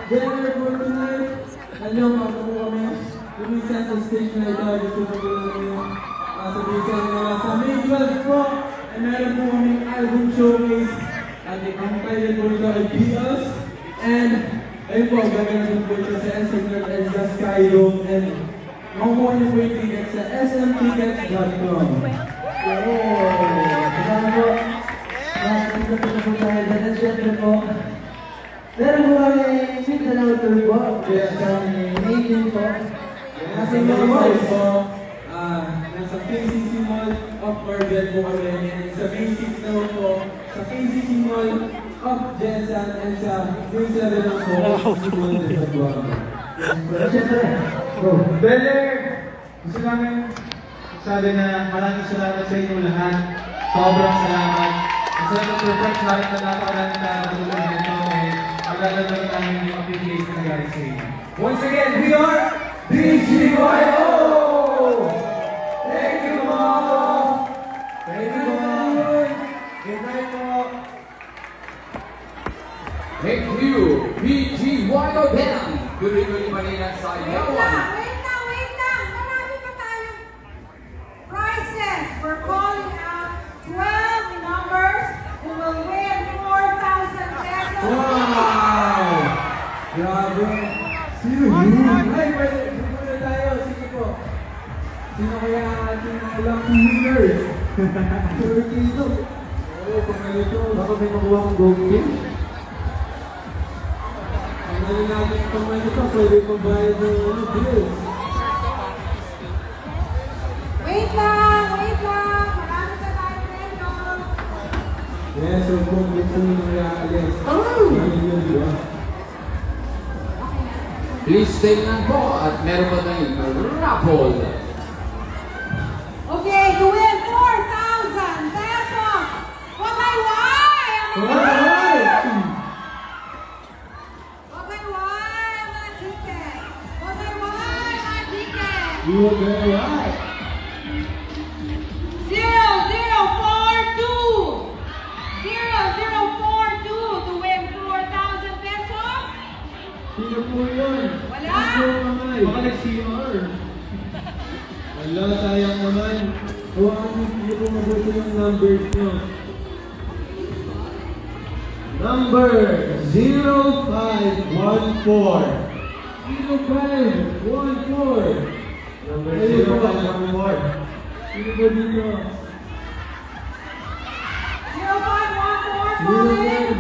dinner for tonight. Alam mo, ako kami. Lumisan sa stage na ito. Gusto ko po namin sabihin nila. Sa May 12 po, ay meron po kaming album showcase. At ang title po ito ay Be Us. And ayun po, gagawin po ito sa Instagram at sa Skydome. And makukuha niyo po yung ticket sa smtickets.com. Salamat po. Nakakita po na po tayo dyan. At syempre po, meron po kami Mindanao Tour po. Sa May po. Nasa mga boys po, nasa KCC Mall of Oregon po kami. And sa May 6 naman po, sa KCC Mall of Jensen and sa May 7 naman po, Syempre, go. Bele, gusto namin sabi na maraming salamat sa inyo lahat. Sobrang salamat. Salamat for friends namin na napakaraming nakatulong nito. Maglalagay namin yung appreciation na galing sa inyo. Once again, we are DGYO! Thank you all! Thank you all! Good night po! Thank you, BGYO Band! Tuloy-tuloy pa rin ang sayawan. Wait lang! Marami pa tayong prizes. We're calling out 12 numbers who will win 4,000 pesos. Wow! Grabe! Sino yun? Ay, pwede na tayo. Sige po. Sino kaya ang ating mga lucky winners? Sure dito. Oo, pag ganito. Baka may makuha kong gold king. Ang dali natin itong ito, pwede magbayad ng bills. Wait lang! Marami pa tayong premyo. Yes, so kung gusto nyo nang i-aalis. Yun, di ba? Please stay lang po at meron pa tayong raffle. Okay, you win 4,000 pesos. Wagay-way! Wagay-way ang mga ticket. Wagay-way ang mga ticket. You were very right. 0042 to win 4,000 pesos. Sino po yun? Wala. Sino kamay? Baka nag-CR. Wala, sayang naman. Huwag niyo po mabuti yung numbers nyo. Number 0514. 0514. Number Ayun po. 0514. Sino ba dito? 0514 calling.